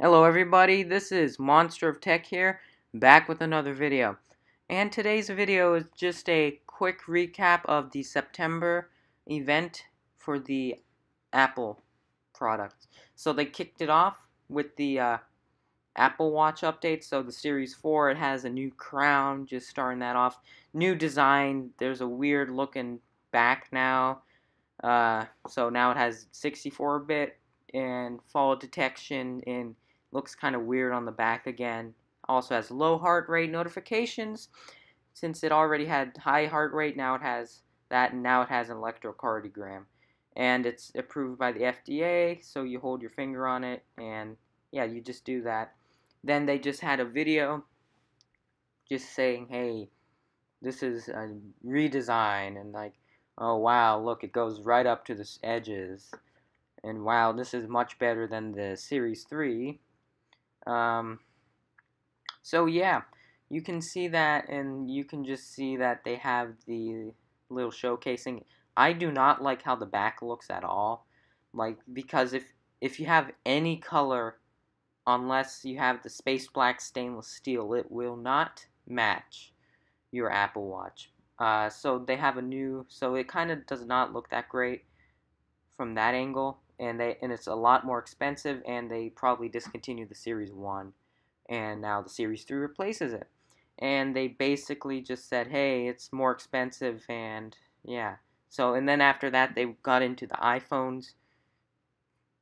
Hello everybody, this is Monster of Tech here, back with another video. And today's video is just a quick recap of the September event for the Apple products. So they kicked it off with the Apple Watch update. So the Series 4, it has a new crown, just starting that off. New design, there's a weird looking back now. So now it has 64-bit and fall detection and looks kind of weird on the back again. Also has low heart rate notifications. Since it already had high heart rate, now it has that, and now it has an electrocardiogram. And it's approved by the FDA, so you hold your finger on it, and yeah, you just do that. Then they just had a video just saying, hey, this is a redesign, and like, oh wow, look, it goes right up to the edges, and wow, this is much better than the Series 3. Um, so yeah, you can see that, and you can just see that they have the little showcasing. I do not like how the back looks at all, like, because if you have any color, unless you have the space black stainless steel, it will not match your Apple Watch. So they have a new, so it kind of does not look that great from that angle, and it's a lot more expensive, and they probably discontinued the Series 1, and now the Series 3 replaces it. And they basically just said, hey, it's more expensive, and yeah. So, and then after that, they got into the iPhones.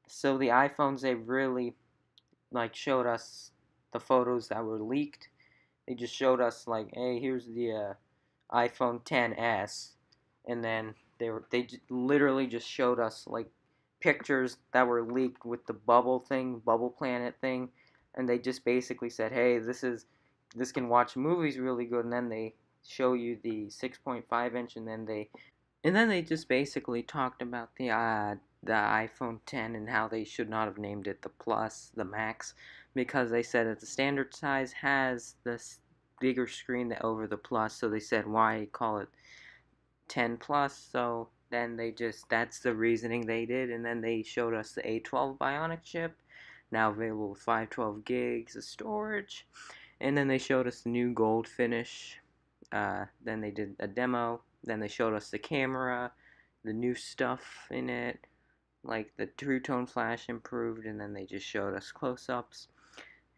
So the iPhones, they really like showed us the photos that were leaked. They just showed us like, hey, here's the iPhone XS, and then they literally just showed us like pictures that were leaked with the bubble planet thing, and they just basically said, hey, this can watch movies really good, and then they show you the 6.5 inch, and then they just basically talked about the iPhone 10 and how they should not have named it the Plus, the Max, because they said that the standard size has this bigger screen over the Plus, so they said why call it 10 Plus. So then that's the reasoning they did, and then they showed us the A12 Bionic chip, now available with 512 gigs of storage, and then they showed us the new gold finish. Then they did a demo. Then they showed us the camera, the new stuff in it, like the True Tone flash improved, and then they just showed us close-ups.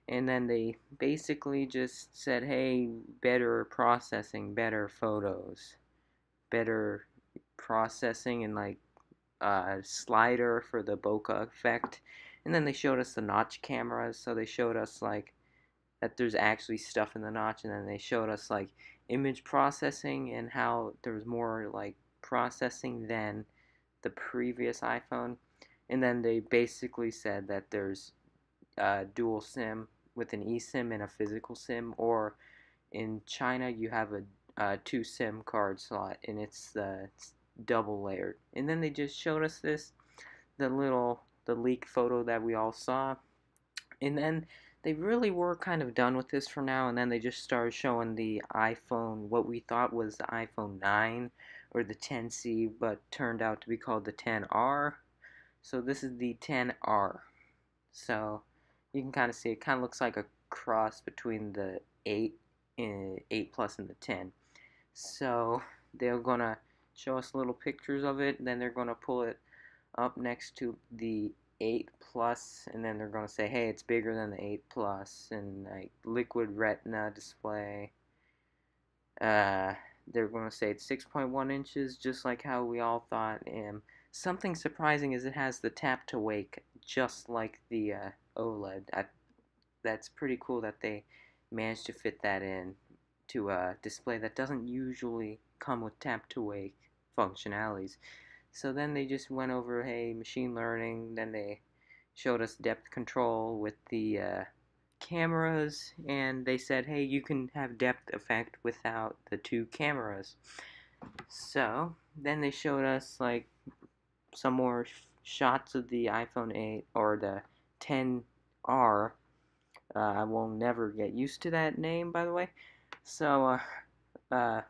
And then they basically just said, hey, better processing, better photos, better processing, and like slider for the bokeh effect. And then they showed us the notch cameras, so they showed us like that there's actually stuff in the notch, and then they showed us like image processing and how there was more like processing than the previous iPhone. And then they basically said that there's dual SIM with an eSIM and a physical SIM, or in China you have a two SIM card slot, and it's double layered. And then they just showed us the leak photo that we all saw, and then they really were kind of done with this for now, and then they just started showing the iPhone, what we thought was the iPhone 9 or the 10C, but turned out to be called the 10R. So this is the 10R. So you can kind of see it kind of looks like a cross between the 8 Plus and the 10. So they're gonna show us little pictures of it, and then they're gonna pull it up next to the 8 Plus, and then they're going to say, hey, it's bigger than the 8 Plus, and like liquid retina display. They're going to say it's 6.1 inches, just like how we all thought. And something surprising is it has the tap to wake, just like the OLED. That's pretty cool that they managed to fit that in to a display that doesn't usually come with tap to wake functionalities. So then they just went over, hey, machine learning. Then they showed us depth control with the cameras, and they said, hey, you can have depth effect without the two cameras. So then they showed us like some more shots of the iPhone 8 or the 10R. I will never get used to that name, by the way. So uh,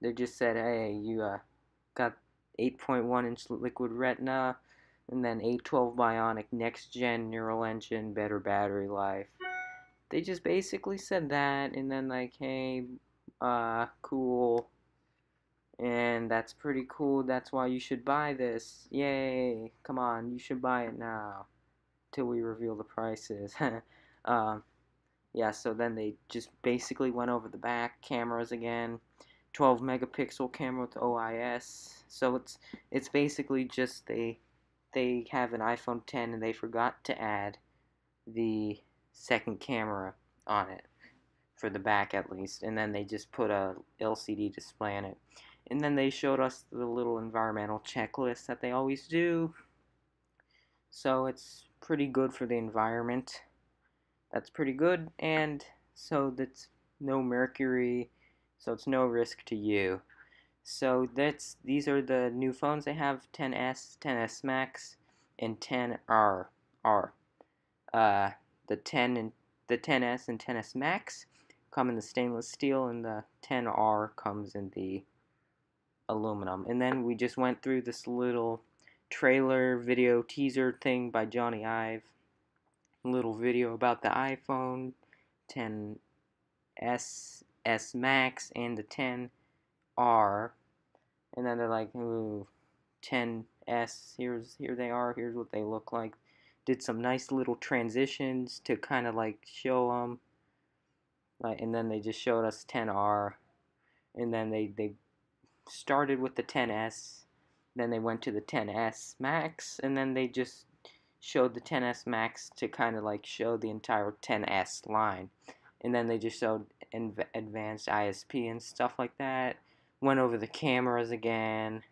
they just said, hey, you got 8.1 inch liquid retina. And then A12 Bionic, next gen neural engine, better battery life. They just basically said that, and then like, hey, cool, and that's pretty cool. That's why you should buy this. Yay! Come on, you should buy it now. Till we reveal the prices. um, yeah. So then they just basically went over the back cameras again. 12 megapixel camera with OIS. So it's basically just they have an iPhone 10 and they forgot to add the second camera on it, for the back at least, and then they just put a LCD display on it. And then they showed us the little environmental checklist that they always do. So it's pretty good for the environment. That's pretty good, and so that's no mercury, so it's no risk to you. So these are the new phones they have: 10s, 10s Max, and 10R. Uh, the 10 and the 10s and 10s Max come in the stainless steel, and the 10R comes in the aluminum. And then we just went through this little trailer video teaser thing by Johnny Ive. A little video about the iPhone 10s, S Max, and the 10R. And then they're like, ooh, 10s, here they are, here's what they look like. Did some nice little transitions to kind of like show them, like, and then they just showed us 10R, and then they started with the 10s, then they went to the 10s Max, and then they just showed the 10s Max to kind of like show the entire 10s line, and then they just showed advanced ISP and stuff like that, went over the cameras again,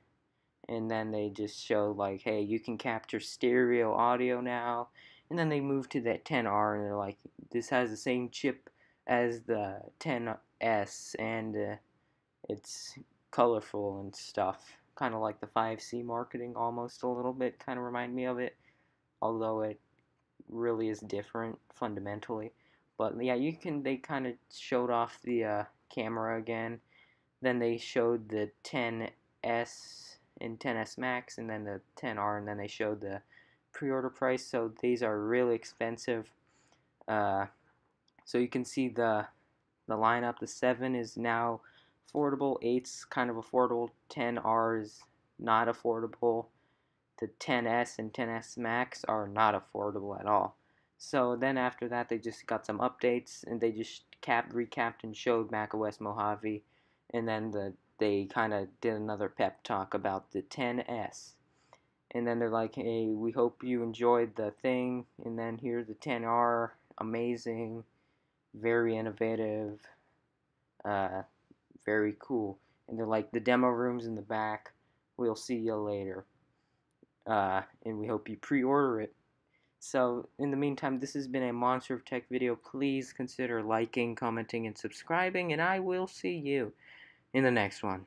and then they just showed like, hey, you can capture stereo audio now, and then they moved to that 10R, and they're like, this has the same chip as the 10s, and it's colorful and stuff, kind of like the 5C marketing almost a little bit, kind of remind me of it, although it really is different fundamentally. But yeah, they kind of showed off the camera again, then they showed the 10s and 10s Max, and then the 10R, and then they showed the pre-order price. So these are really expensive. So you can see the lineup. The 7 is now affordable. 8's kind of affordable. 10R is not affordable. The 10s and 10s Max are not affordable at all. So then after that, they just got some updates, and they just recapped and showed macOS Mojave, and then they kind of did another pep talk about the 10s. And then they're like, hey, we hope you enjoyed the thing, and then here's the 10R, amazing, very innovative, uh, very cool. And they're like, the demo room's in the back, we'll see you later. And we hope you pre-order it. So, in the meantime, this has been a Monster of Tech video. Please consider liking, commenting, and subscribing, and I will see you in the next one.